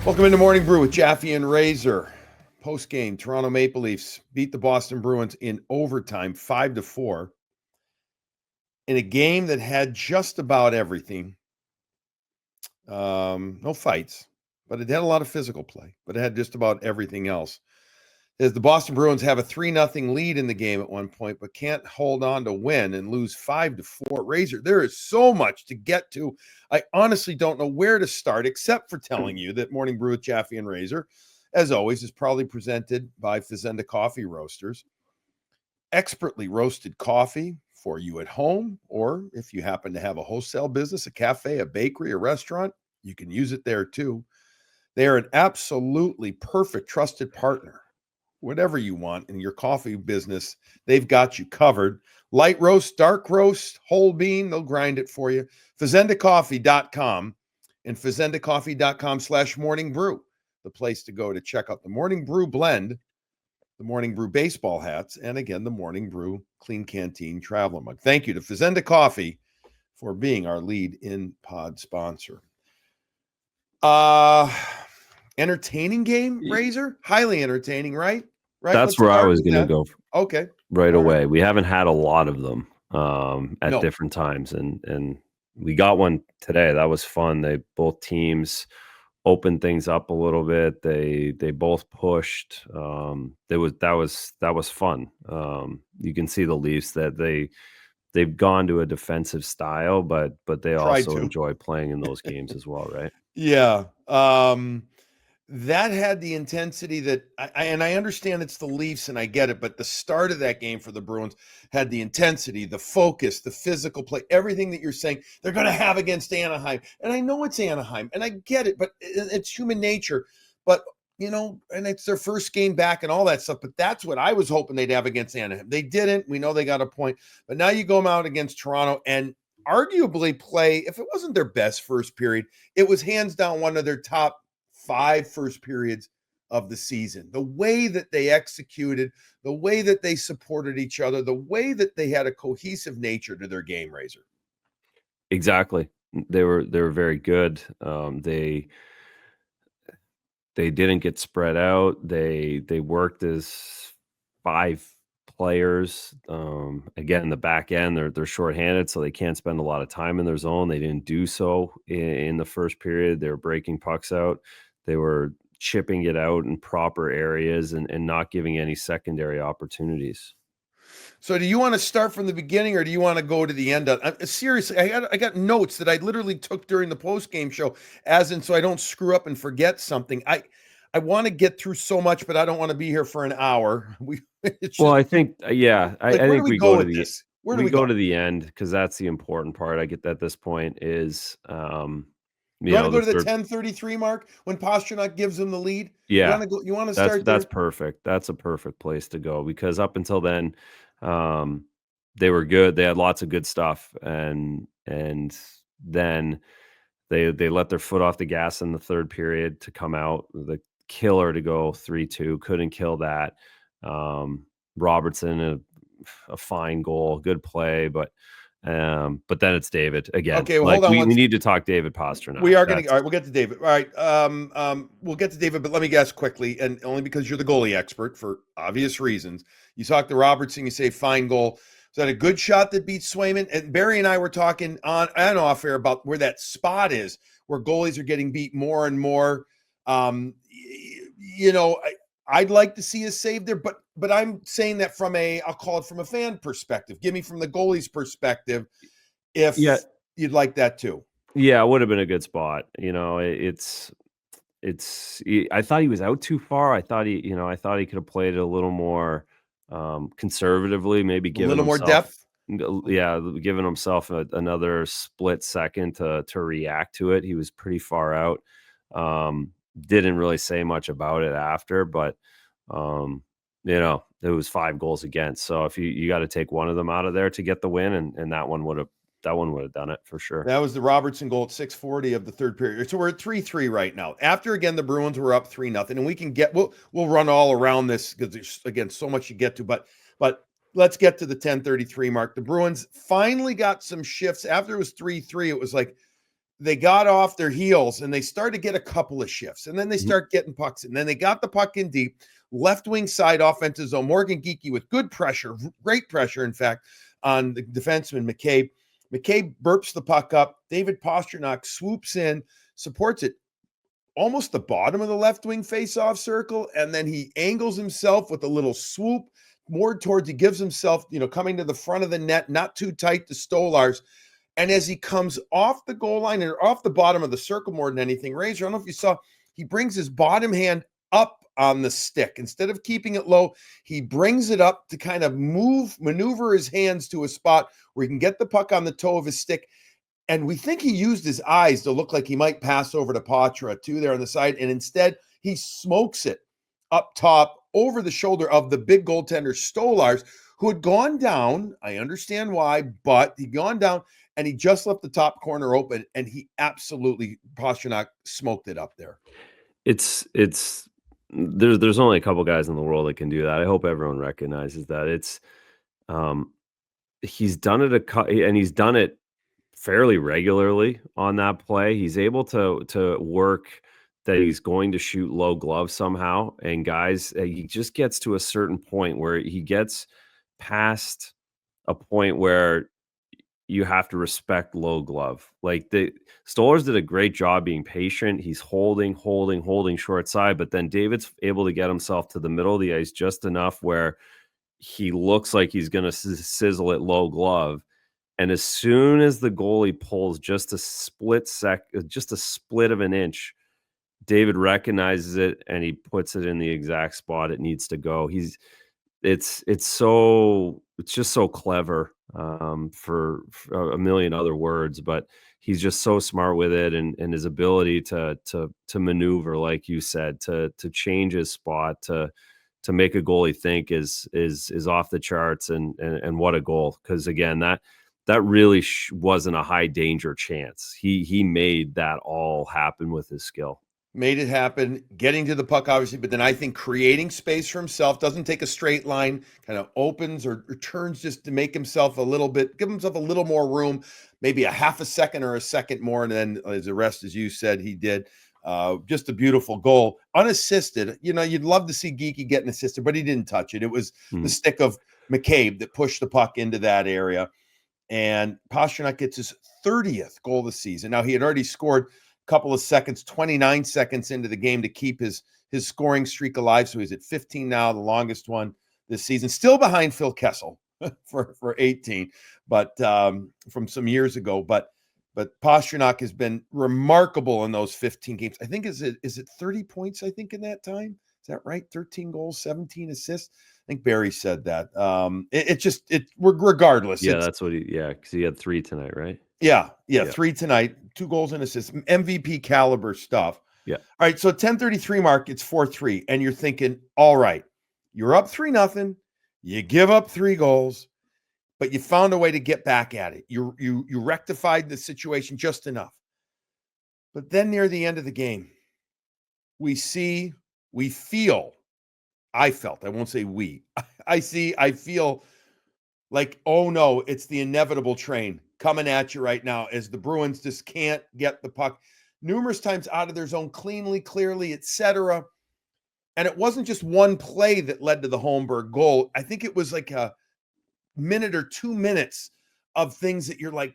Welcome into Morning Brew with Jaffe and Razor. Post-game, Toronto Maple Leafs beat the Boston Bruins in overtime, 5-4, in a game that had just about everything. No fights, but it had a lot of physical play, but it had just about everything else. As the Boston Bruins have a 3-0 lead in the game at one point, but can't hold on to win and lose 5-4. Razor, there is so much to get to. I honestly don't know where to start, except for telling you that Morning Brew with Jaffe and Razor, as always, is proudly presented by Fazenda Coffee Roasters. Expertly roasted coffee for you at home, or if you happen to have a wholesale business, a cafe, a bakery, a restaurant, you can use it there too. They are an absolutely perfect, trusted partner. Whatever you want in your coffee business, they've got you covered. Light roast, dark roast, whole bean, they'll grind it for you. FazendaCoffee.com and FazendaCoffee.com/Morning Brew, the place to go to check out the Morning Brew blend, the Morning Brew baseball hats, and again, the Morning Brew Clean Canteen traveler mug. Thank you to Fazenda Coffee for being our lead in pod sponsor. Entertaining game, Razor? Highly entertaining, right? Right. That's where I was going to go. Okay. Right away. We haven't had a lot of them at different times, and we got one today. That was fun. Both teams opened things up a little bit. They both pushed. That was fun. You can see the Leafs that they've gone to a defensive style, but they also enjoy playing in those games as well, right? Yeah. That had the intensity that I understand it's the Leafs and I get it, but the start of that game for the Bruins had the intensity, the focus, the physical play, everything that you're saying they're going to have against Anaheim. And I know it's Anaheim and I get it, but it's human nature. But, and it's their first game back and all that stuff. But that's what I was hoping they'd have against Anaheim. They didn't. We know they got a point. But now you go out against Toronto and arguably play, if it wasn't their best first period, it was hands down one of their top 5 first periods of the season. The way that they executed, the way that they supported each other, the way that they had a cohesive nature to their game, Razor. Exactly. They were very good. They didn't get spread out. They worked as 5 players. Again, in the back end, they're shorthanded, so they can't spend a lot of time in their zone. They didn't do so in the first period. They were breaking pucks out. They were chipping it out in proper areas and not giving any secondary opportunities. So do you want to start from the beginning or do you want to go to the end? Seriously, I got notes that I literally took during the post-game show, as in so I don't screw up and forget something. I want to get through so much, but I don't want to be here for an hour. I think, I think we go to the this? Where do we go to the end, because that's the important part. I get at this point is you want to go to the 10:33 mark when Pastrnak gives them the lead? Yeah, you want to start there? That's perfect. That's a perfect place to go, because up until then, they were good. They had lots of good stuff, and then they let their foot off the gas in the third period to come out the killer to go 3-2. Couldn't kill that. Robertson, a fine goal, good play, but then it's David again. Okay, well, hold on. We need to talk David Pastrnak. We are going to. All right, we'll get to David. All right, we'll get to David, but let me guess quickly, and only because you're the goalie expert for obvious reasons. You talk to Robertson, you say fine goal. Is that a good shot that beats Swayman? And Barry and I were talking on and off air about where that spot is, where goalies are getting beat more and more. I'd like to see a save there, but I'm saying that I'll call it from a fan perspective. Give me from the goalie's perspective, if you'd like that too. Yeah, it would have been a good spot. It's. I thought he was out too far. I thought he could have played it a little more conservatively, maybe give a little more depth. Yeah, giving himself another split second to react to it. He was pretty far out. Didn't really say much about it after, but it was 5 goals against. So if you got to take one of them out of there to get the win, and that one would have done it for sure. That was the Robertson goal at 6:40 of the third period. So we're at 3-3 right now. After, again, the Bruins were up 3-0, and we can we'll run all around this because there's, again, so much you get to. But let's get to the 10:33 mark. The Bruins finally got some shifts. After it was 3-3, it was like they got off their heels and they started to get a couple of shifts, and then they start getting pucks, and then they got the puck in deep, left wing side offensive zone. Morgan Geekie with good pressure, great pressure, in fact, on the defenseman McCabe. McCabe burps the puck up. David Pastrnak swoops in, supports it almost the bottom of the left wing face-off circle, and then he angles himself with a little swoop more towards, he gives himself, coming to the front of the net, not too tight to Stolarz. And as he comes off the goal line or off the bottom of the circle more than anything, Razor, I don't know if you saw, he brings his bottom hand up on the stick. Instead of keeping it low, he brings it up to kind of maneuver his hands to a spot where he can get the puck on the toe of his stick. And we think he used his eyes to look like he might pass over to Patra, too, there on the side. And instead, he smokes it up top over the shoulder of the big goaltender Stolarz, who had gone down. I understand why, but he'd gone down and he just left the top corner open, and he absolutely, Pastrnak smoked it up there. It's there's only a couple guys in the world that can do that. I hope everyone recognizes that. It's he's done it and he's done it fairly regularly on that play. He's able to work that he's going to shoot low glove somehow, and guys, he just gets to a certain point where he gets past a point where you have to respect low glove. Like the Stolarz did a great job being patient. He's holding short side, but then David's able to get himself to the middle of the ice just enough where he looks like he's going to sizzle it low glove. And as soon as the goalie pulls just a split of an inch, David recognizes it and he puts it in the exact spot it needs to go. It's just so clever, for a million other words, but he's just so smart with it, and his ability to maneuver, like you said, to change his spot, to make a goalie think is off the charts, and what a goal. Because again, that really wasn't a high danger chance. He made that all happen with his skill. Made it happen, getting to the puck, obviously, but then I think creating space for himself, doesn't take a straight line, kind of opens or turns just to make himself give himself a little more room, maybe a half a second or a second more. And then the rest, as you said, he did. Just a beautiful goal, unassisted. You'd love to see Geekie get an assisted, but he didn't touch it. It was the stick of McCabe that pushed the puck into that area. And Pastrnak gets his 30th goal of the season. Now, he had already scored couple of seconds, 29 seconds into the game to keep his scoring streak alive. So he's at 15 now, the longest one this season, still behind Phil Kessel for 18, but from some years ago. But Pastrnak has been remarkable in those 15 games. I think is it 30 points, I think, in that time? Is that right? 13 goals, 17 assists. I think Barry said that. Regardless. Yeah, that's what because he had 3 tonight, right? Yeah, 3 tonight, 2 goals and assists, MVP caliber stuff. Yeah. All right, so 10:33 mark, it's 4-3, and you're thinking, all right, you're up 3-0, you give up 3 goals, but you found a way to get back at it. You rectified the situation just enough. But then near the end of the game, I feel like, oh no, it's the inevitable train coming at you right now as the Bruins just can't get the puck numerous times out of their zone clearly, etc. And it wasn't just one play that led to the Holmberg goal. I think it was like a minute or 2 minutes of things that you're like,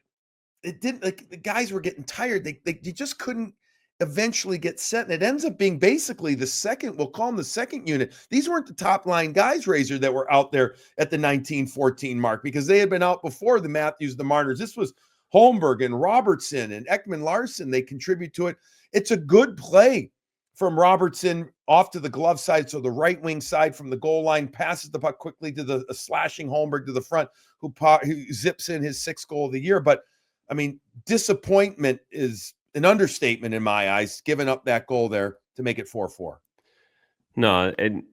it didn't, like, the guys were getting tired. They just couldn't eventually get set. And it ends up being basically we'll call them the second unit. These weren't the top line guys, Razor, that were out there at the 19-14 mark, because they had been out before the Matthews, the Marners. This was Holmberg and Robertson and Ekman Larson. They contribute to it. It's a good play from Robertson off to the glove side. So the right wing side from the goal line, passes the puck quickly to the slashing Holmberg to the front, who zips in his 6th goal of the year. But I mean, disappointment is an understatement in my eyes, giving up that goal there to make it 4-4. No, and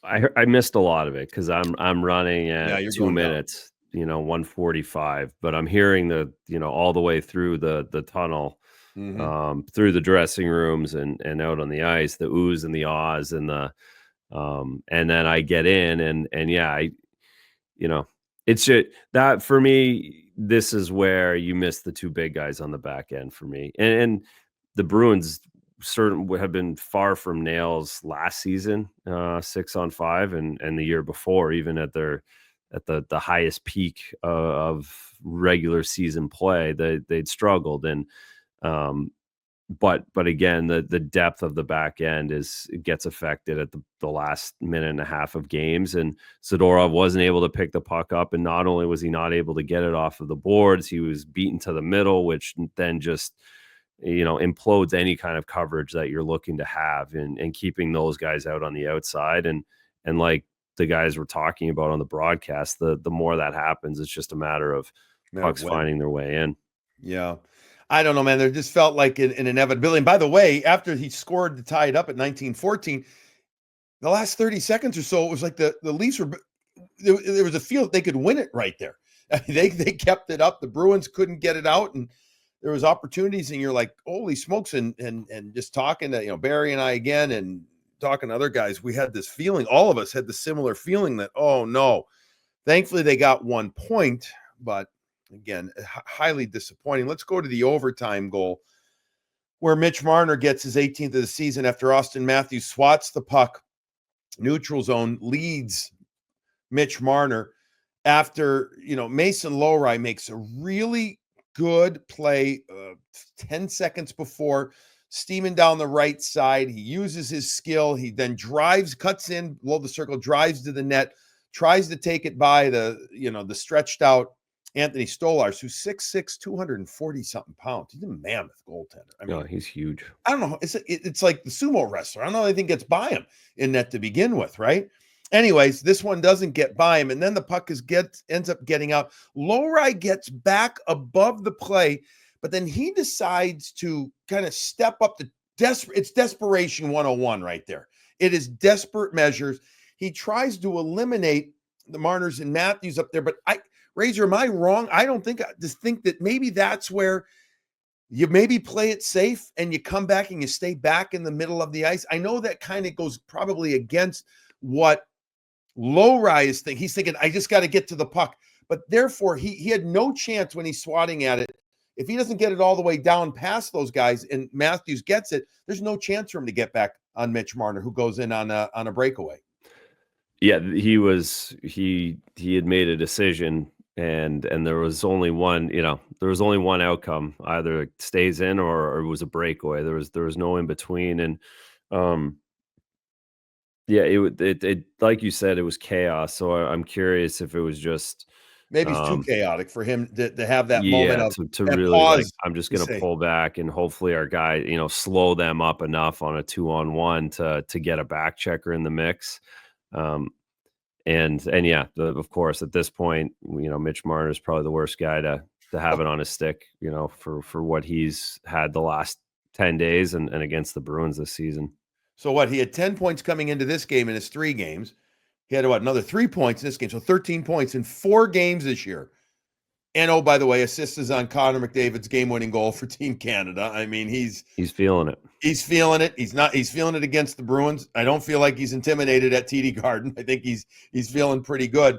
I missed a lot of it because I'm running at 2 minutes, 1:45, but I'm hearing all the way through the tunnel, through the dressing rooms and out on the ice, the oohs and the ahs and and then I get in and yeah, it's just that for me. this is where you miss the two big guys on the back end for me. And the Bruins certainly have been far from nails last season, 6-on-5, and the year before, even at the highest peak of regular season play, they'd struggled. And but again, the depth of the back end gets affected at the last minute and a half of games, and Zadorov wasn't able to pick the puck up, and not only was he not able to get it off of the boards, he was beaten to the middle, which then just implodes any kind of coverage that you're looking to have, and keeping those guys out on the outside, and like the guys were talking about on the broadcast, the more that happens, it's just a matter of pucks finding their way in. Yeah. I don't know, man. There just felt like an inevitability. And by the way, after he scored to tie it up at 19-14, the last 30 seconds or so, it was like the Leafs were there was a feel that they could win it right there. I mean, they kept it up. The Bruins couldn't get it out, and there was opportunities, and you're like, holy smokes. And just talking to Barry and I again, and talking to other guys, we had this feeling, all of us had the similar feeling that, oh no. Thankfully they got 1 point, but again, highly disappointing. Let's go to the overtime goal where Mitch Marner gets his 18th of the season after Austin Matthews swats the puck, neutral zone, leads Mitch Marner after, Mason Lohrei makes a really good play 10 seconds before, steaming down the right side. He uses his skill. He then cuts in below the circle, drives to the net, tries to take it by the stretched out Anthony Stolarz, who's 6'6", 240-something pounds. He's a mammoth goaltender. I mean, he's huge. I don't know. It's like the sumo wrestler. I don't know anything gets by him in net to begin with, right? Anyways, this one doesn't get by him, and then the puck ends up getting out. Lohrei gets back above the play, but then he decides to kind of step up to it's desperation 101 right there. It is desperate measures. He tries to eliminate the Marners and Matthews up there, but Razor, am I wrong? I just think that maybe that's where you maybe play it safe and you come back and you stay back in the middle of the ice. I know that kind of goes probably against what Lohrei is thinking. He's thinking, I just got to get to the puck. But therefore, he had no chance when he's swatting at it. If he doesn't get it all the way down past those guys and Matthews gets it, there's no chance for him to get back on Mitch Marner, who goes in on a breakaway. Yeah, he had made a decision, and there was only one, there was only one outcome. Either it stays in or it was a breakaway. There was no in between. And yeah, it like you said, it was chaos. So I'm curious if it was just maybe it's too chaotic for him to have that moment of to really pause, I'm just going to pull back, and hopefully our guy, slow them up enough on a 2-on-1 to get a back checker in the mix. And yeah, of course, at this point, Mitch Marner is probably the worst guy to have it on his stick, for what he's had the last 10 days and against the Bruins this season. So what? He had 10 points coming into this game in his 3 games. He had another 3 points in this game. So 13 points in 4 games this year. And oh, by the way, assist is on Connor McDavid's game-winning goal for Team Canada. I mean, he's feeling it. He's feeling it. He's feeling it against the Bruins. I don't feel like he's intimidated at TD Garden. I think he's feeling pretty good.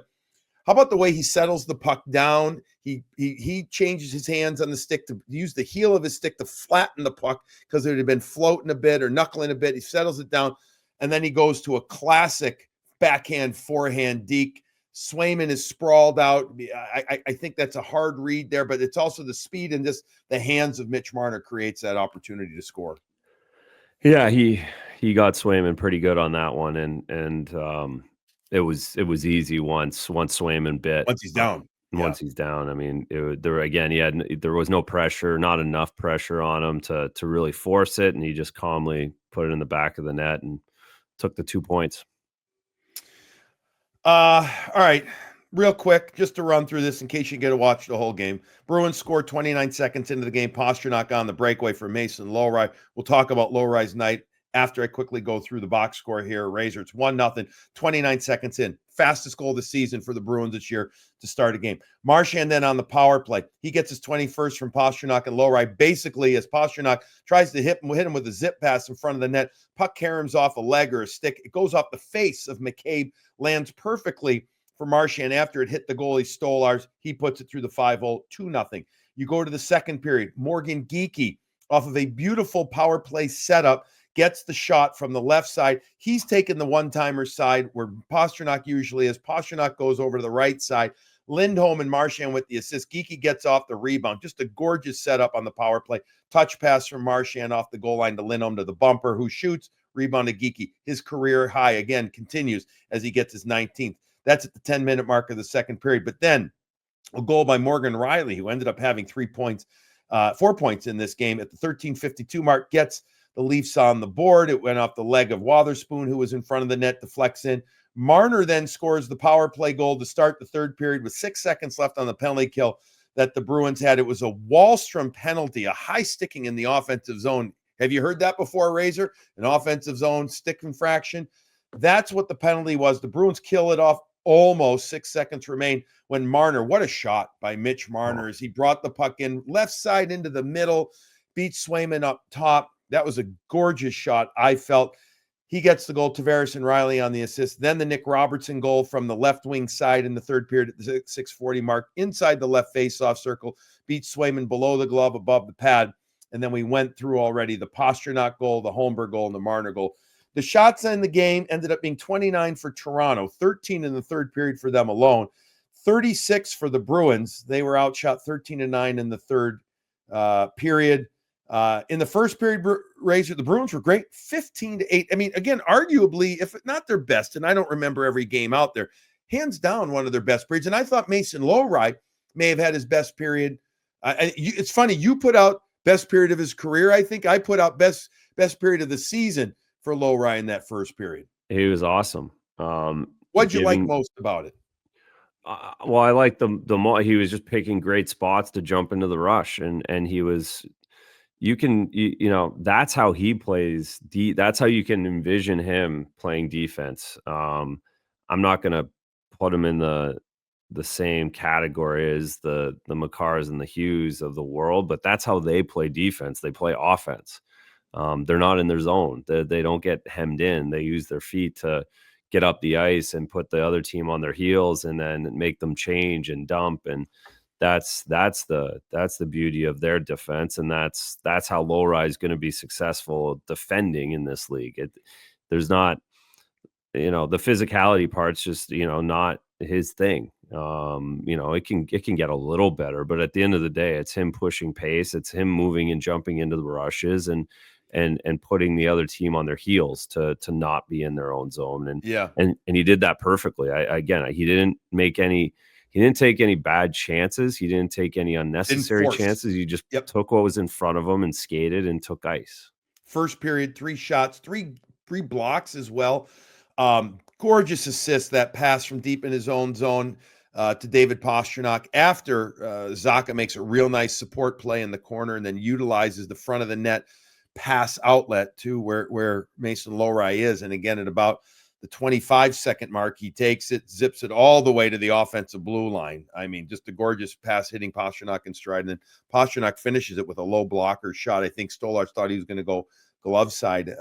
How about the way he settles the puck down? He changes his hands on the stick to use the heel of his stick to flatten the puck because it had been floating a bit or knuckling a bit. He settles it down, and then he goes to a classic backhand forehand deke. Swayman is sprawled out. I think that's a hard read there, but it's also the speed and just the hands of Mitch Marner creates that opportunity to score. Yeah, he got Swayman pretty good on that one, and it was easy once Swayman bit. Once he's down. Once he's down, I mean, there was no pressure, not enough pressure on him to really force it, and he just calmly put it in the back of the net and took the 2 points. All right. Real quick, just to run through this in case you get to watch the whole game. Bruins scored 29 seconds into the game. Pastrnak on the breakaway for Mason Lohrei. We'll talk about Lohrei's night after I quickly go through the box score here. Razor, it's 1-0, 29 seconds in. Fastest goal of the season for the Bruins this year to start a game. Marchand then on the power play. He gets his 21st from Pastrnak and Lohrei. Basically, as Pastrnak tries to hit him with a zip pass in front of the net, puck caroms off a leg or a stick. It goes off the face of McCabe, lands perfectly for Marchand after it hit the goalie Stolarz. He puts it through the 5-0, 2-0. You go to the second period. Morgan Geekie, off of a beautiful power play setup, gets the shot from the left side. He's taken the one-timer side where Pastrnak usually is. Pastrnak goes over to the right side. Lindholm and Marchand with the assist. Geekie gets off the rebound. Just a gorgeous setup on the power play. Touch pass from Marchand off the goal line to Lindholm to the bumper, who shoots. Rebound to Geekie. His career high, again, continues as he gets his 19th. That's at the 10-minute mark of the second period. But then a goal by Morgan Riley, who ended up having 4 points in this game at the 13:52 mark, gets the Leafs on the board. It went off the leg of Wotherspoon, who was in front of the net, deflects in. Marner then scores the power play goal to start the third period with 6 seconds left on the penalty kill that the Bruins had. It was a Wahlstrom penalty, a high sticking in the offensive zone. Have you heard that before, Razor? An offensive zone stick infraction? That's what the penalty was. The Bruins kill it off. Almost 6 seconds remain when Marner, what a shot by Mitch Marner, as he brought the puck in left side into the middle, beat Swayman up top. That was a gorgeous shot, I felt. He gets the goal. Tavares and Riley on the assist. Then the Nick Robertson goal from the left wing side in the third period at the 6:40 mark, inside the left faceoff circle, beat Swayman below the glove, above the pad. And then we went through already the Pastrnak goal, the Holmberg goal, and the Marner goal. The shots in the game ended up being 29 for Toronto, 13 in the third period for them alone, 36 for the Bruins. They were outshot 13-9 in the third period. In the first period, Razor, the Bruins were great, 15-8. I mean, again, arguably, if not their best, and I don't remember every game out there, hands down one of their best periods. And I thought Mason Lohrei may have had his best period. It's funny, you put out best period of his career. I think I put out best period of the season for Lohrei in that first period. He was awesome. What'd you like most about it? Well, I like he was just picking great spots to jump into the rush, and he was. You know, that's how he plays. That's how you can envision him playing defense. I'm not going to put him in the same category as the Makars and the Hughes of the world, but that's how they play defense. They play offense. They're not in their zone. They don't get hemmed in. They use their feet to get up the ice and put the other team on their heels, and then make them change and dump. And that's the beauty of their defense, and that's how Lohrei is going to be successful defending in this league. There's not, the physicality part's just not his thing. It can get a little better, but at the end of the day, it's him pushing pace. It's him moving and jumping into the rushes and putting the other team on their heels to not be in their own zone. And he did that perfectly. He didn't take any bad chances. He didn't take any unnecessary chances. He just took what was in front of him and skated and took ice. First period, 3 shots, three blocks as well. Gorgeous assist, that pass from deep in his own zone to David Pastrnak after Zacha makes a real nice support play in the corner and then utilizes the front of the net pass outlet to where Mason Lohrei is. And again, at about the 25-second mark, he takes it, zips it all the way to the offensive blue line. I mean, just a gorgeous pass hitting Pastrnak in stride. And then Pastrnak finishes it with a low blocker shot. I think Stolarz thought he was going to go glove side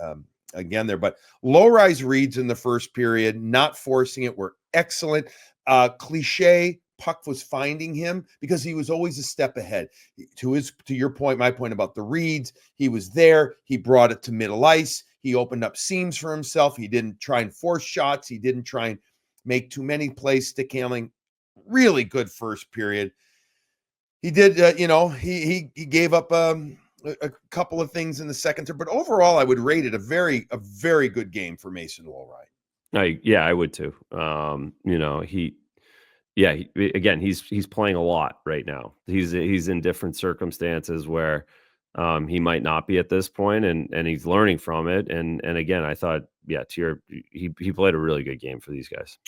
again there. But Lohrei's reads in the first period, not forcing it, were excellent. Cliche, puck was finding him because he was always a step ahead. To your point, my point about the reads, he was there. He brought it to middle ice. He opened up seams for himself. He didn't try and force shots. He didn't try and make too many plays, stick handling. Really good first period. He did, he gave up a couple of things in the second term, but overall, I would rate it a very good game for Mason Lohrei. I would too. He's playing a lot right now. He's in different circumstances where he might not be at this point, and he's learning from it. And again, I thought, he played a really good game for these guys.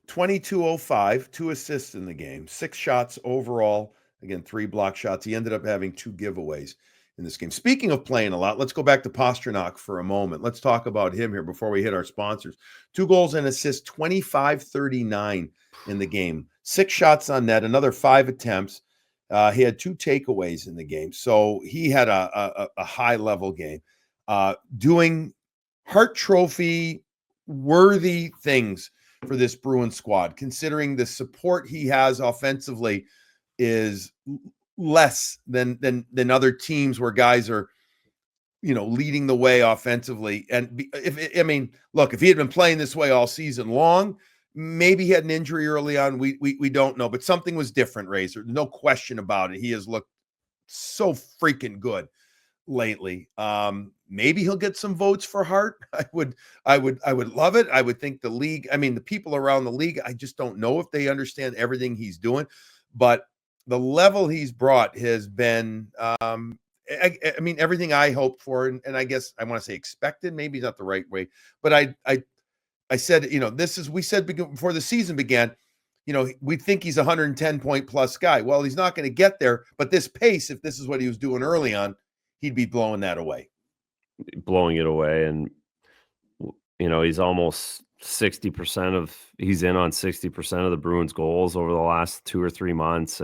22:05, 2 assists in the game, 6 shots overall. Again, 3 block shots. He ended up having 2 giveaways in this game. Speaking of playing a lot, let's go back to Pastrnak for a moment. Let's talk about him here before we hit our sponsors. 2 goals and assists, 25-39 in the game. 6 shots on net, another 5 attempts. He had 2 takeaways in the game. So he had a high-level game. Doing Hart Trophy worthy things for this Bruins squad, considering the support he has offensively is less than other teams where guys are, leading the way offensively. And look, if he had been playing this way all season long, maybe he had an injury early on. We don't know, but something was different, Razor. No question about it. He has looked so freaking good lately. Maybe he'll get some votes for Hart. I would love it. I would think the league, the people around the league, I just don't know if they understand everything he's doing, but the level he's brought has been, everything I hoped for, and I guess I want to say expected, maybe not the right way, but I said, we said before the season began, we think he's a 110 point plus guy. Well, he's not going to get there, but this pace, if this is what he was doing early on, he'd be blowing it away. And, he's almost 60% he's in on 60% of the Bruins goals over the last 2 or 3 months.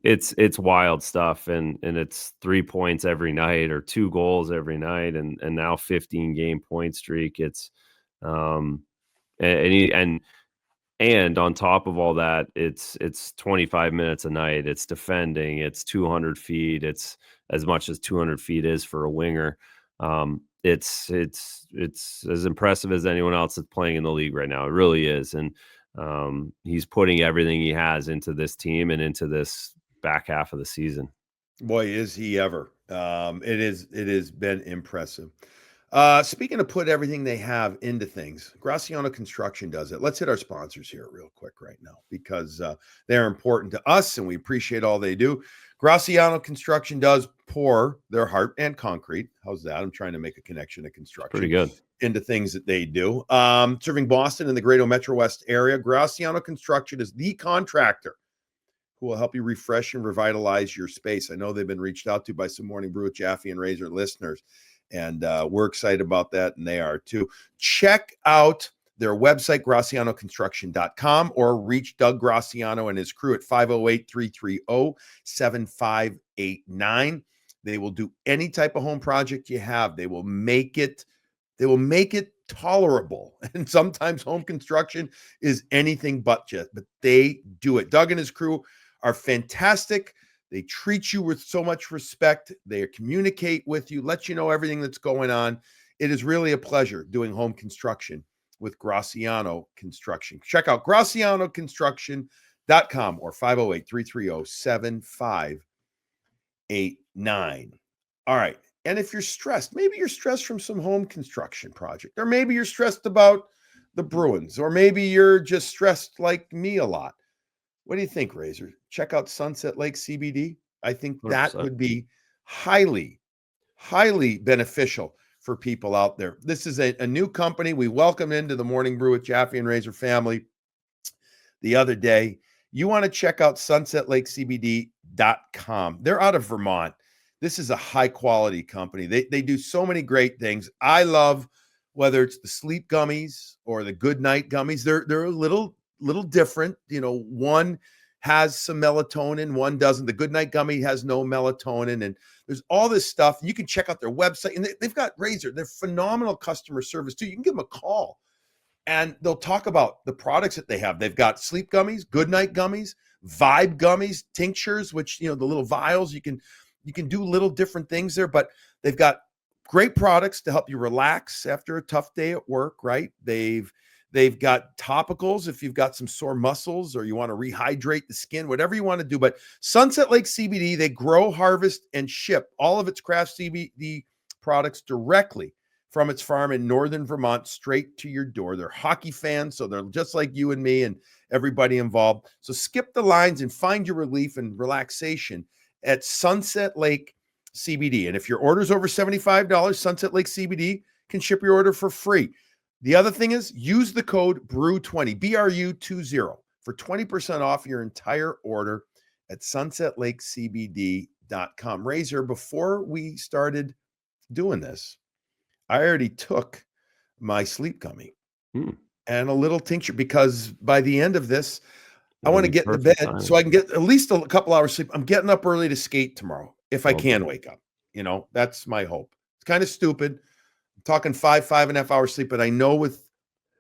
It's wild stuff. And it's 3 points every night or 2 goals every night. And now 15-game point streak. It's, and on top of all that, it's 25 minutes a night. It's defending. It's 200 feet. It's as much as 200 feet is for a winger. It's as impressive as anyone else that's playing in the league right now. It really is. And he's putting everything he has into this team and into this back half of the season. Boy, is he ever. It has been impressive. Speaking of put everything they have into things, Graciano Construction does it. Let's hit our sponsors here real quick right now because they're important to us and we appreciate all they do. Graciano Construction does pour their heart and concrete. How's that? I'm trying to make a connection to construction. Pretty good. Into things that they do. Serving Boston and the Greater Metro West area, Graciano Construction is the contractor who will help you refresh and revitalize your space. I know they've been reached out to by some Morning Brew with Jaffe and Razor listeners. And we're excited about that, and they are too. Check out their website, GracianoConstruction.com, or reach Doug Graciano and his crew at 508-330-7589. They will do any type of home project you have. They will make it tolerable. And sometimes home construction is anything but they do it. Doug and his crew are fantastic. They treat you with so much respect. They communicate with you, let you know everything that's going on. It is really a pleasure doing home construction with Graciano Construction. Check out GracianoConstruction.com or 508-330-7589. All right. And if you're stressed, maybe you're stressed from some home construction project, or maybe you're stressed about the Bruins, or maybe you're just stressed like me a lot. What do you think, Razor? Check out Sunset Lake CBD. I think that 100%. would be highly, highly beneficial for people out there. This is a new company we welcomed into the Morning Brew with Jaffe and Razor family the other day. You want to check out sunsetlakecbd.com. They're out of Vermont. This is a high-quality company. They do so many great things. I love whether it's the sleep gummies or the good night gummies. They're a little different. One has some melatonin, one doesn't. The Goodnight Gummy has no melatonin, and there's all this stuff. You can check out their website, and they've got Razor. They're phenomenal customer service too. You can give them a call, and they'll talk about the products that they have. They've got sleep gummies, Goodnight gummies, Vibe gummies, tinctures, which the little vials. You can do little different things there, but they've got great products to help you relax after a tough day at work. Right? They've got topicals if you've got some sore muscles or you want to rehydrate the skin, whatever you want to do. But Sunset Lake CBD, they grow, harvest, and ship all of its craft CBD products directly from its farm in northern Vermont straight to your door. They're hockey fans, so they're just like you and me and everybody involved. So skip the lines and find your relief and relaxation at Sunset Lake CBD. And if your order's over $75, Sunset Lake CBD can ship your order for free. The other thing is use the code BREW20, BRU20, for 20% off your entire order at sunsetlakecbd.com. Razor, before we started doing this, I already took my sleep gummy and a little tincture because by the end of this, I want to get into bed so I can get at least a couple hours sleep. I'm getting up early to skate tomorrow if I can wake up. That's my hope. It's kind of stupid. Talking 5.5 hours sleep, but I know with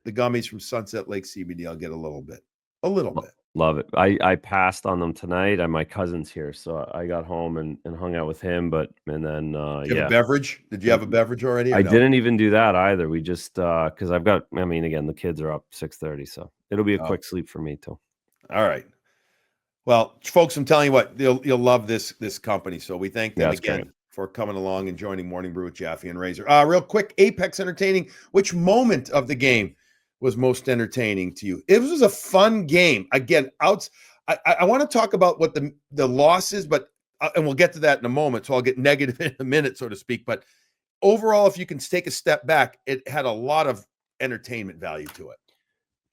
the gummies from Sunset Lake CBD. I'll get a little bit. A little bit. Love it. I passed on them tonight. My cousin's here, so I got home and hung out with him. And then Did you have a beverage? Did you have a beverage already? I didn't even do that either. We just because I've got. I mean, again, the kids are up 6:30, so it'll be a quick sleep for me too. All right. Well, folks, I'm telling you what, you'll love this company. So we thank them again for coming along and joining Morning Brew with Jaffe and Razor. Real quick, Apex Entertaining. Which moment of the game was most entertaining to you? It was a fun game. Again, I want to talk about what the loss is, but and we'll get to that in a moment. So I'll get negative in a minute, so to speak. But overall, if you can take a step back, it had a lot of entertainment value to it.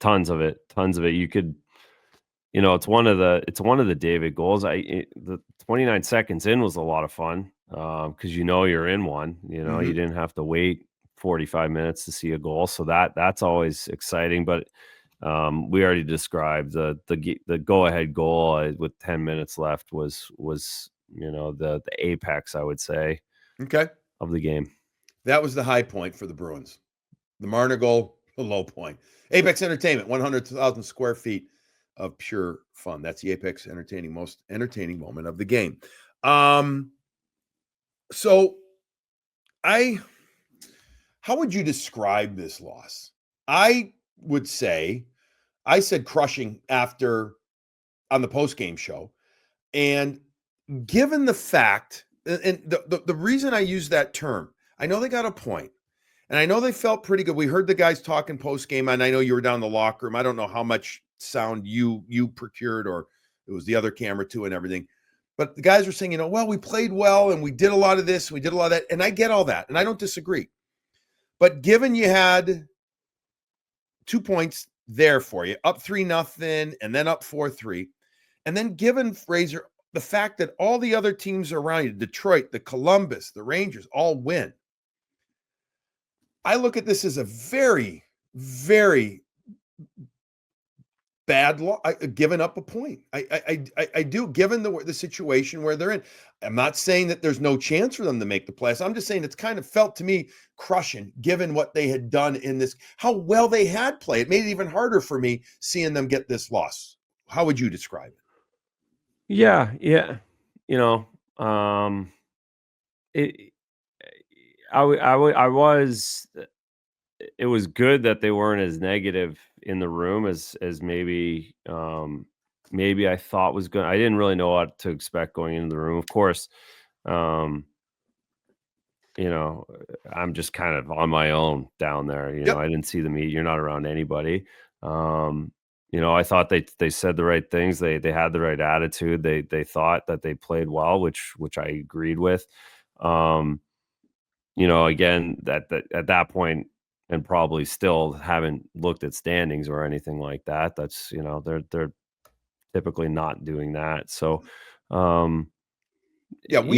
Tons of it. You could, it's one of the David goals. The 29 seconds in was a lot of fun because you're in one. You didn't have to wait 45 minutes to see a goal, so that's always exciting. But we already described the go ahead goal with 10 minutes left was the apex, I would say, of the game. That was the high point for the Bruins. The Marner goal, the low point. Apex Entertainment, 100,000 square feet of pure fun. That's the Apex Entertaining, most entertaining moment of the game. So how would you describe this loss? I would say, I said crushing on the post-game show. And given the fact, and the reason I use that term, I know they got a point, and I know they felt pretty good. We heard the guys talking post-game, and I know you were down in the locker room. I don't know how much sound you procured, or it was the other camera too and everything. But the guys were saying, well, we played well, and we did a lot of this, and we did a lot of that. And I get all that, and I don't disagree. But given you had 2 points there for you, up 3-0, and then up 4-3, and then given Razor the fact that all the other teams around you, Detroit, the Columbus, the Rangers, all win, I look at this as a very, very bad loss, giving up a point. I do, given the situation where they're in. I'm not saying that there's no chance for them to make the playoffs. I'm just saying it's kind of felt to me crushing, given what they had done in this, how well they had played. It made it even harder for me seeing them get this loss. How would you describe it? Yeah. It was good that they weren't as negative in the room as maybe I thought was going. I didn't really know what to expect going into the room. Of course, I'm just kind of on my own down there. I didn't see the meet. You're not around anybody. I thought they said the right things. They had the right attitude. They thought that they played well, which I agreed with. Again, at that point, and probably still haven't looked at standings or anything like that. That's they're typically not doing that. So we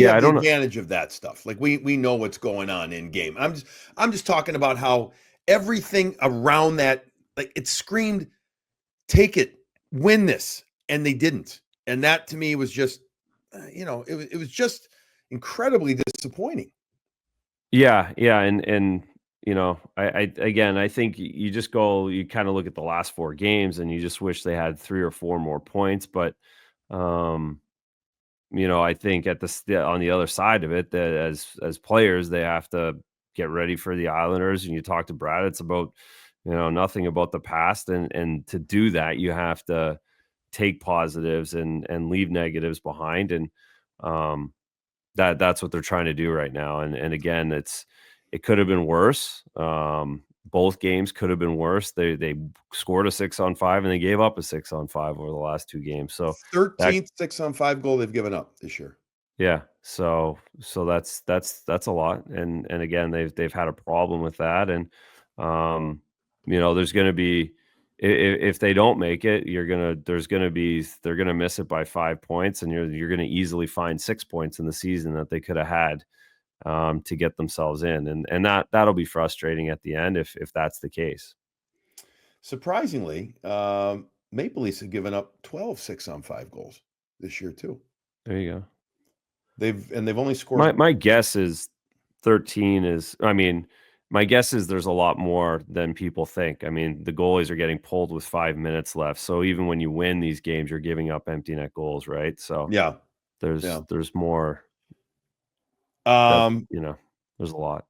have the advantage of that stuff. Like we know what's going on in game. I'm just talking about how everything around that, like, it screamed, take it, win this, and they didn't. And that to me was just it was just incredibly disappointing. Yeah, and I think you just you kind of look at the last 4 games and you just wish they had 3 or 4 more points. But I think on the other side of it, that as players, they have to get ready for the Islanders. And you talk to Brad, it's about nothing about the past, and to do that, you have to take positives and leave negatives behind, and that's what they're trying to do right now. And again, it could have been worse. Both games could have been worse. They scored a 6-on-5 and they gave up a 6-on-5 over the last 2 games. So 13th 6-on-5 goal they've given up this year. Yeah. So that's a lot. And again, they've had a problem with that. And there's going to be, if they don't make it, they're going to miss it by 5 points, and you're going to easily find 6 points in the season that they could have had to get themselves in. And that'll be frustrating at the end if that's the case. Surprisingly, Maple Leafs have given up 12 6-on-5 goals this year too. There you go. They've only scored. My guess is 13 is, My guess is there's a lot more than people think. I mean, the goalies are getting pulled with 5 minutes left. So even when you win these games, you're giving up empty net goals, right? So Yeah. there's more that, Um, there's a lot.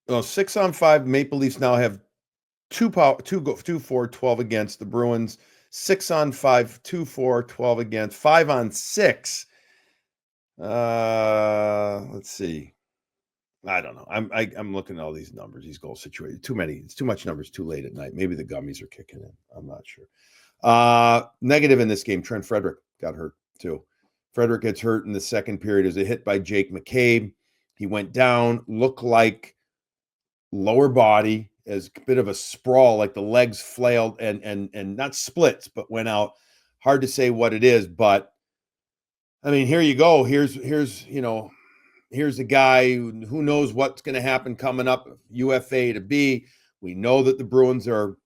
well, 6-on-5, Maple Leafs now have 2-4, 12 against. The Bruins 6-on-5, 2-4, 12 against. 5-on-6. Let's see. I don't know. I'm looking at all these numbers, these goal situations. Too many. It's too much numbers too late at night. Maybe the gummies are kicking in. I'm not sure. Negative in this game, Trent Frederick got hurt too. Frederick gets hurt in the second period as a hit by Jake McCabe. He went down, looked like lower body, as a bit of a sprawl, like the legs flailed and not splits, but went out. Hard to say what it is, but I mean, here you go. Here's a guy who knows what's going to happen coming up, UFA to B. We know that the Bruins are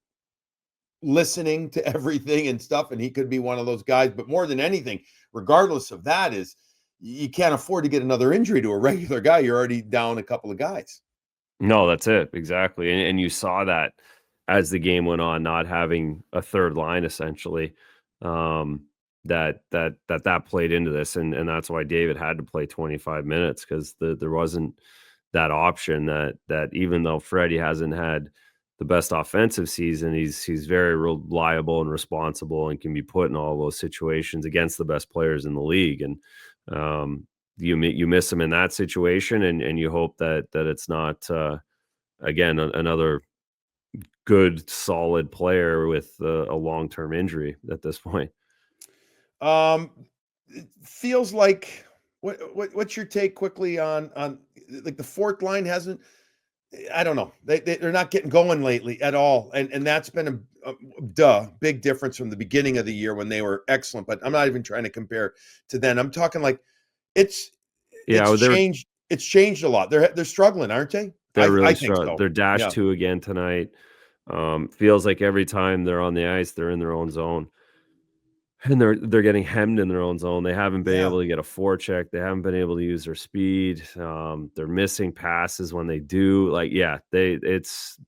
listening to everything and stuff, and he could be one of those guys. But more than anything, regardless of that, is you can't afford to get another injury to a regular guy. You're already down a couple of guys. No, that's it. Exactly. And you saw that as the game went on, not having a third line essentially. That played into this, and that's why David had to play 25 minutes, because there wasn't that option. That even though Freddie hasn't had the best offensive season, he's very reliable and responsible and can be put in all those situations against the best players in the league. And you miss him in that situation, and you hope that it's not again another good solid player with a long-term injury at this point. It feels like what's your take quickly on like the fourth line hasn't. I don't know. They're not getting going lately at all, and that's been a big difference from the beginning of the year when they were excellent. But I'm not even trying to compare to then. I'm talking like it's changed. It's changed a lot. They're struggling, aren't they? They're really I think struggling. so. They're dash 2 again tonight. Feels like every time they're on the ice, they're in their own zone. And they're getting hemmed in their own zone. They haven't been able to get a forecheck. They haven't been able to use their speed. They're missing passes when they do. Like, yeah, it's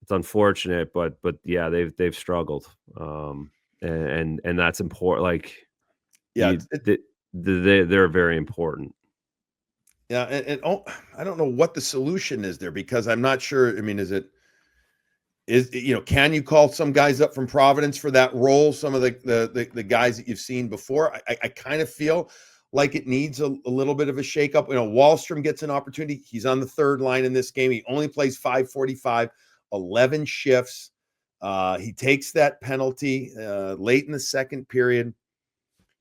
unfortunate, but yeah, they've struggled. And that's important. Like, Yeah, they're very important. yeah, and I don't know what the solution is there, because I'm not sure. I mean, can you call some guys up from Providence for that role? Some of the guys that you've seen before. I kind of feel like it needs a little bit of a shakeup. Wahlstrom gets an opportunity. He's on the third line in this game. He only plays 5:45, 11 shifts. He takes that penalty late in the second period.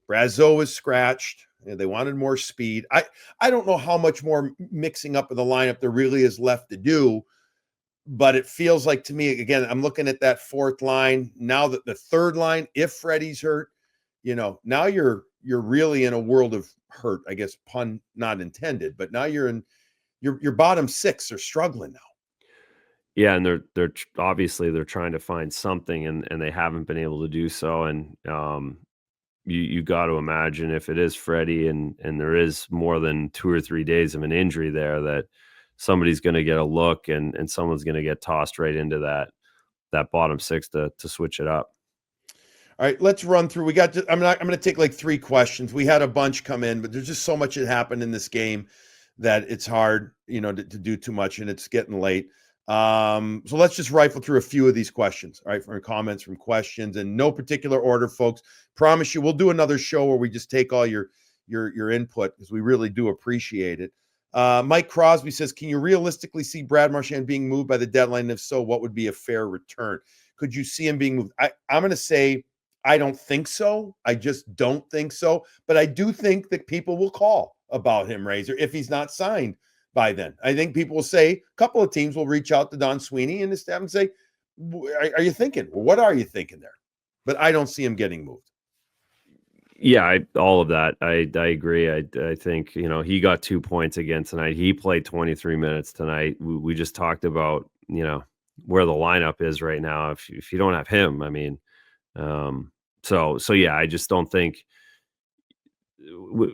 Razor was scratched. They wanted more speed. I don't know how much more mixing up of the lineup there really is left to do. But it feels like to me, again, I'm looking at that fourth line now, that the third line, if Freddie's hurt, now you're really in a world of hurt, I guess, pun not intended, but now you're in your bottom six are struggling now. Yeah, and they're obviously they're trying to find something, and they haven't been able to do so. And you got to imagine, if it is Freddie and there is more than 2 or 3 days of an injury there, that somebody's going to get a look, and someone's going to get tossed right into that bottom six to switch it up. All right, let's run through. I'm going to take like 3 questions. We had a bunch come in, but there's just so much that happened in this game that it's hard, to do too much, and it's getting late. So let's just rifle through a few of these questions, all right, from comments, from questions, in no particular order, folks. Promise you, we'll do another show where we just take all your input, because we really do appreciate it. Mike Crosby says, can you realistically see Brad Marchand being moved by the deadline? And if so, what would be a fair return? Could you see him being moved? I'm going to say I don't think so. I just don't think so. But I do think that people will call about him, Razor, if he's not signed by then. I think people will say, a couple of teams will reach out to Don Sweeney and his staff and say, are you thinking? Well, what are you thinking there? But I don't see him getting moved. Yeah, all of that. I agree. I think, he got 2 points again tonight. He played 23 minutes tonight. We just talked about, where the lineup is right now. If you don't have him, I mean, so yeah, I just don't think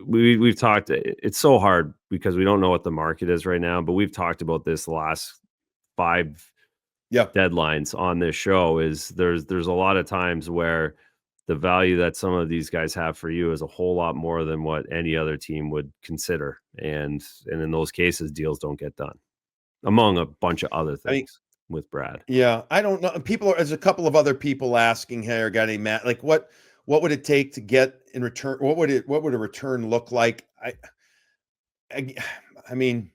we've talked. It's so hard because we don't know what the market is right now, but we've talked about this the last 5 deadlines on this show. Is there's a lot of times where the value that some of these guys have for you is a whole lot more than what any other team would consider, and in those cases, deals don't get done, among a bunch of other things with Brad. Yeah, I don't know. There's a couple of other people asking, "Hey, or got any Matt? Like, what would it take to get in return? What would a return look like?" I mean,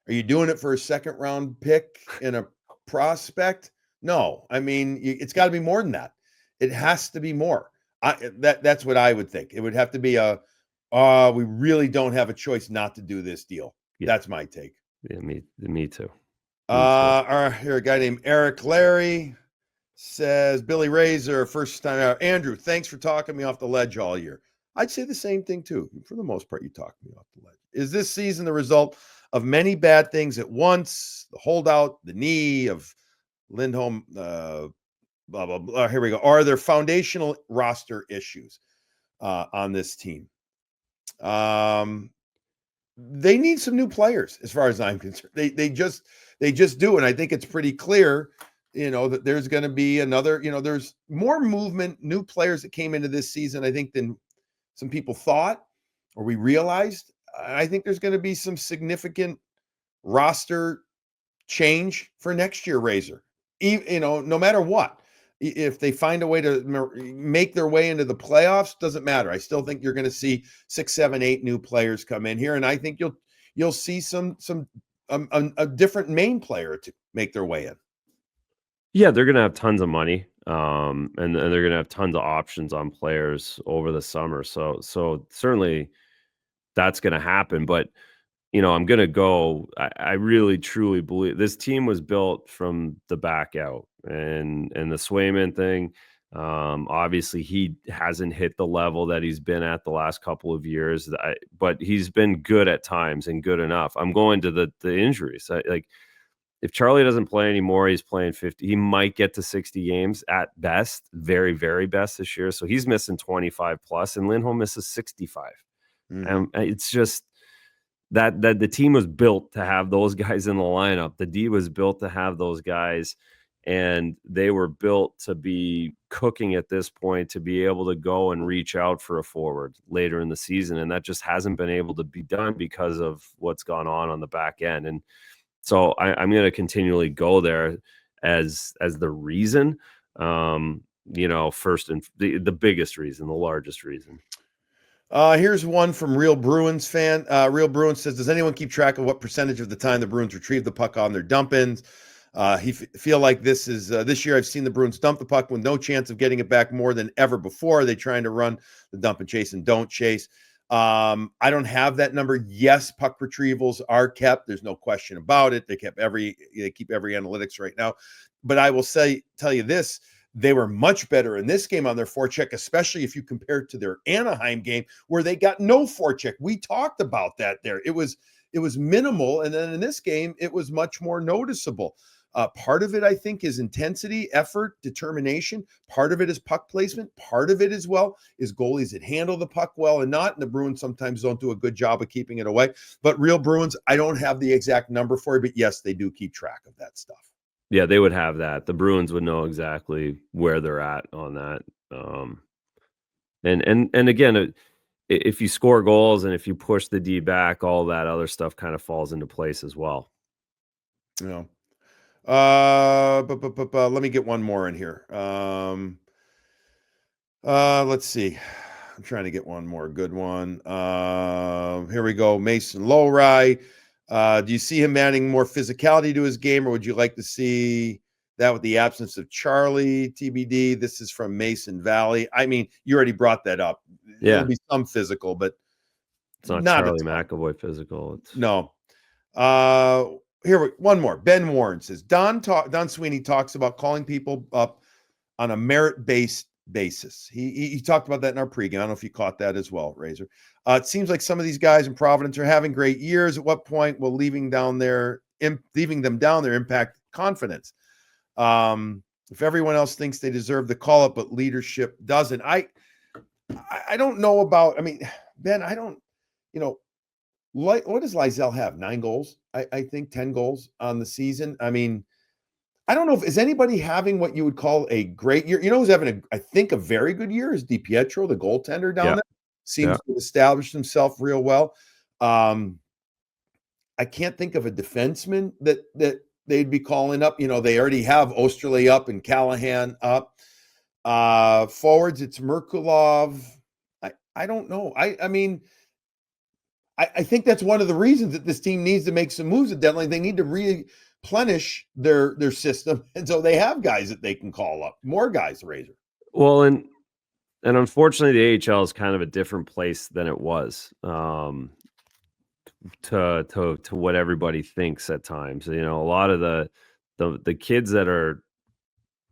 are you doing it for a second round pick in a prospect? No, I mean, it's got to be more than that. It has to be more. That's what I would think. It would have to be we really don't have a choice not to do this deal. Yeah. That's my take. Yeah, me too. Here, a guy named Eric Larry says, Billy Razor, first time out. Andrew, thanks for talking me off the ledge all year. I'd say the same thing too. For the most part, you talked me off the ledge. Is this season the result of many bad things at once? The holdout, the knee of Lindholm, blah, blah, blah. Here we go. Are there foundational roster issues on this team? They need some new players, as far as I'm concerned. They just do, and I think it's pretty clear, that there's going to be another. There's more movement, new players that came into this season, I think, than some people thought or we realized. I think there's going to be some significant roster change for next year, Razor. No matter what. If they find a way to make their way into the playoffs, doesn't matter. I still think you're going to see 6, 7, 8 new players come in here, and I think you'll see a different main player to make their way in. Yeah, they're going to have tons of money, and they're going to have tons of options on players over the summer. So certainly that's going to happen. But I'm going to go. I really truly believe this team was built from the back out, and the Swayman thing. Obviously, he hasn't hit the level that he's been at the last couple of years, but he's been good at times and good enough. I'm going to the injuries. If Charlie doesn't play anymore, he's playing 50. He might get to 60 games at best, very, very best this year. So he's missing 25 plus, and Lindholm misses 65. And it's just that the team was built to have those guys in the lineup. The D was built to have those guys, and they were built to be cooking at this point, to be able to go and reach out for a forward later in the season. And that just hasn't been able to be done because of what's gone on the back end. And so I'm going to continually go there as the reason, first and the biggest reason, the largest reason. Here's one from Real Bruins fan. Real Bruins says, does anyone keep track of what percentage of the time the Bruins retrieve the puck on their dump-ins? He feel like this year I've seen the Bruins dump the puck with no chance of getting it back more than ever before. Are they trying to run the dump and chase and don't chase? I don't have that number. Yes, puck retrievals are kept. There's no question about it. They keep every analytics right now. But I will tell you this, they were much better in this game on their forecheck, especially if you compare it to their Anaheim game where they got no forecheck. We talked about that there. It was minimal. And then in this game, it was much more noticeable. Part of it, I think, is intensity, effort, determination. Part of it is puck placement. Part of it is goalies that handle the puck well and not. And the Bruins sometimes don't do a good job of keeping it away. But Real Bruins, I don't have the exact number for you, but yes, they do keep track of that stuff. Yeah, they would have that. The Bruins would know exactly where they're at on that. And again, if you score goals and if you push the D back, all that other stuff kind of falls into place as well. But let me get one more in here. Let's see. I'm trying to get one more good one. Here we go. Mason Lohrei. Do you see him adding more physicality to his game, or would you like to see that with the absence of Charlie? TBD. This is from Mason Valley. I mean, you already brought that up. Yeah. There'll be some physical, but it's not Charlie McAvoy physical. No. Here, one more. Ben Warren says, Don Sweeney talks about calling people up on a merit-based basis. He talked about that in our pregame. I don't know if you caught that as well, Razor. It seems like some of these guys in Providence are having great years. At what point will leaving them down there impact confidence? If everyone else thinks they deserve the call-up, but leadership doesn't. I don't know about, Ben, I don't, you know, like what does Lysell have? 9 goals, I think 10 goals on the season. I mean, I don't know if is anybody having what you would call a great year. You know who's having I think a very good year is DiPietro, the goaltender down Yeah. there. Yeah. Seems to have established himself real well. I can't think of a defenseman that they'd be calling up. You know, they already have Osterley up and Callahan up. Forwards, it's Merkulov. I don't know. I mean, I think that's one of the reasons that this team needs to make some moves at deadline. They need to replenish their system, and so they have guys that they can call up. More guys, Razor. Well, and unfortunately, the AHL is kind of a different place than it was. To what everybody thinks at times. You know, a lot of the kids that are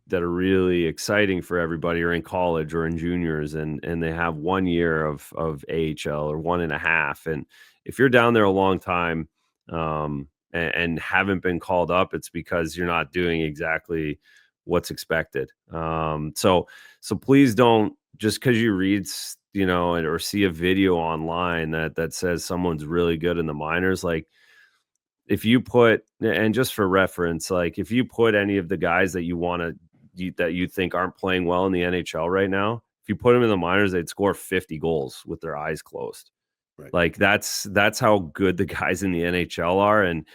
really exciting for everybody are in college or in juniors, and they have 1 year of AHL or 1.5. And if you're down there a long time, and haven't been called up, it's because you're not doing exactly what's expected. So please don't, just because you read, you know, or see a video online that says someone's really good in the minors, like, if you put, and just for reference, like, if you put any of the guys that that you think aren't playing well in the NHL right now, if you put them in the minors, they'd score 50 goals with their eyes closed. Right. Like, that's how good the guys in the NHL are. And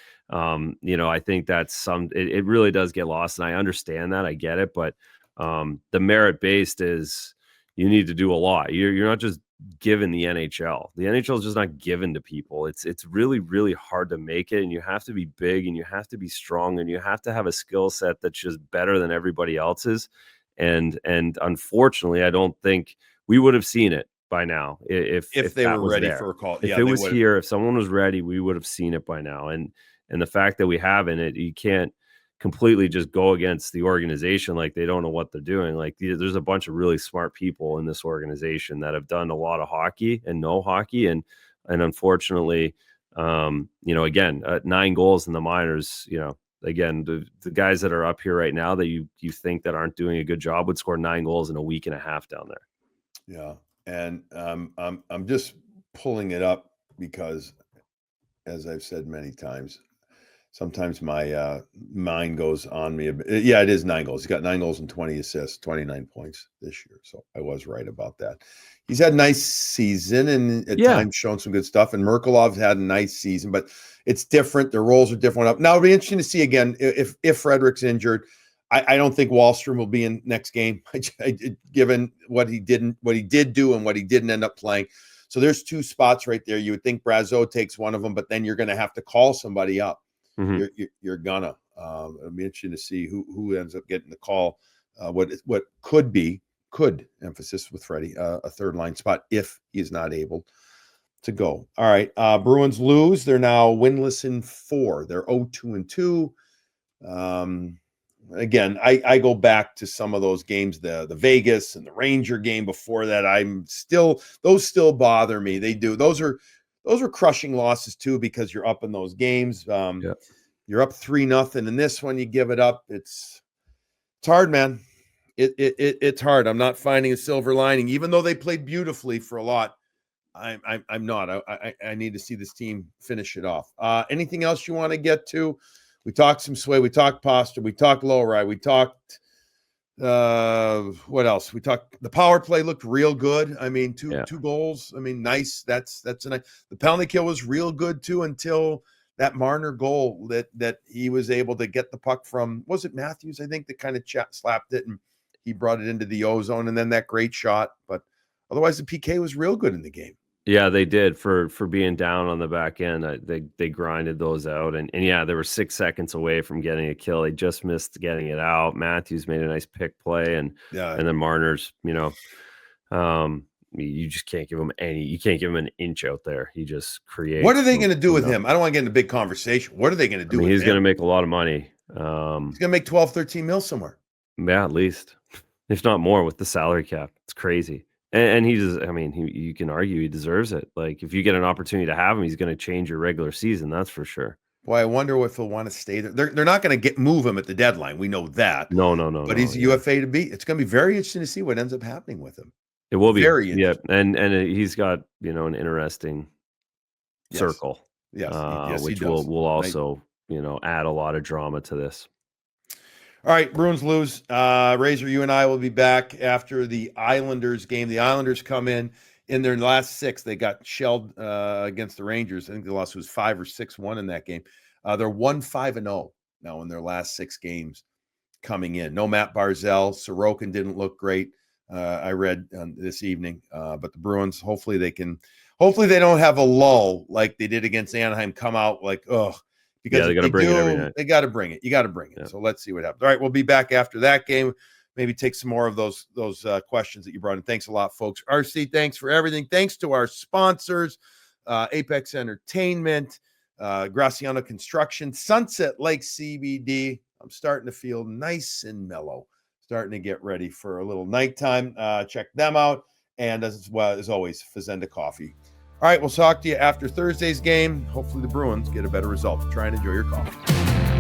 you know, I think that's it really does get lost, and I understand that, I get it, but the merit based is, you need to do a lot. You're not just given the NHL. The NHL is just not given to people. It's really, really hard to make it, and you have to be big, and you have to be strong, and you have to have a skill set that's just better than everybody else's. And unfortunately, I don't think we would have seen it by now if they that were was ready there. for a call. If Yeah, it they was would've. here, if someone was ready, we would have seen it by now. And the fact that we haven't, you can't completely just go against the organization like they don't know what they're doing. Like, there's a bunch of really smart people in this organization that have done a lot of hockey and know hockey, and unfortunately, you know, again, 9 goals in the minors, you know, again, the guys that are up here right now that you think that aren't doing a good job would score 9 goals in a week and a half down there. Yeah, and I'm just pulling it up because, as I've said many times, sometimes my mind goes on me a bit. Yeah, it is 9 goals. He's got 9 goals and 20 assists, 29 points this year. So I was right about that. He's had a nice season and at times shown some good stuff. And Merkulov's had a nice season, but it's different. Their roles are different. Now it'll be interesting to see again if Frederick's injured. I don't think Wallstrom will be in next game, given what he did do and what he didn't end up playing. So there's 2 spots right there. You would think Brazeau takes one of them, but then you're going to have to call somebody up. Mm-hmm. You're gonna. It'll be interesting to see who ends up getting the call. What could emphasis with Freddie a third line spot if he's not able to go. All right, Bruins lose. They're now winless in 4. They're 0-2-2. Again, I go back to some of those games, the Vegas and the Ranger game before that. Those still bother me. They do. Those are crushing losses too, because you're up in those games. Yeah. You're up 3-0 in this one, you give it up. It's hard, man. It's hard. I'm not finding a silver lining, even though they played beautifully for a lot. I'm not. I need to see this team finish it off. Anything else you want to get to? We talked some Sway. We talked Pastrnak. We talked Lohrei. We talked what else? We talked the power play looked real good. I mean, two goals. I mean, nice. That's a nice. The penalty kill was real good too until that Marner goal that he was able to get the puck from. Was it Matthews? I think that kind of slapped it and he brought it into the O-zone, and then that great shot. But otherwise, the PK was real good in the game. Yeah, they did for being down on the back end. They grinded those out, and yeah, they were 6 seconds away from getting a kill. They just missed getting it out. Matthews made a nice pick play, and then Marner's, you know, you just can't give him you can't give him an inch out there. He just creates. What are they going to do with him? I don't want to get into a big conversation. What are they going to do? He's going to make a lot of money. He's going to make 12, 13 mil somewhere. Yeah, at least, if not more, with the salary cap. It's crazy. And he does. I mean, you can argue he deserves it. Like, if you get an opportunity to have him, he's going to change your regular season. That's for sure. Boy, I wonder if he'll want to stay there. They're not going to move him at the deadline. We know that. No. But he's UFA to be. It's going to be very interesting to see what ends up happening with him. It will be. Very Yeah, interesting. and he's got, an interesting Yes. circle, Yes. Yes, he which does. will Right. also, add a lot of drama to this. All right, Bruins lose. Razor, you and I will be back after the Islanders game. The Islanders come in their last 6. They got shelled against the Rangers. I think the loss was 5 or 6-1 in that game. They're 1-5-0 now in their last 6 games coming in. No Matt Barzal. Sorokin didn't look great. I read this evening, but the Bruins, hopefully they don't have a lull like they did against Anaheim. Come out like, ugh. Because Yeah, they if gotta they bring it every do, night. they got to bring it. You got to bring it. Yeah. So let's see what happens. All right, we'll be back after that game. Maybe take some more of those questions that you brought in. Thanks a lot, folks. RC, thanks for everything. Thanks to our sponsors, Apex Entertainment, Graciano Construction, Sunset Lake CBD. I'm starting to feel nice and mellow. Starting to get ready for a little nighttime. Check them out. And as well as always, Fazenda Coffee. All right, we'll talk to you after Thursday's game. Hopefully the Bruins get a better result. Try and enjoy your coffee.